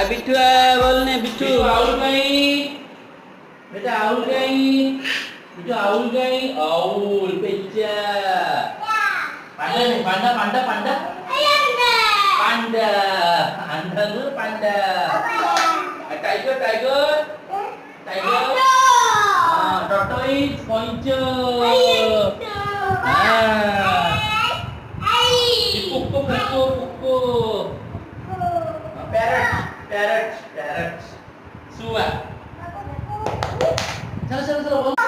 बिट्टू बोलने बिट्टू आउल गई बेटा आउल गई बिट्टू आउल गई आउल पेचा पांडा नहीं panda panda panda panda panda tuh panda tiger tiger tiger tortoise ponco kuku kuku kuku parrot parrot parrot suah चलो चलो चलो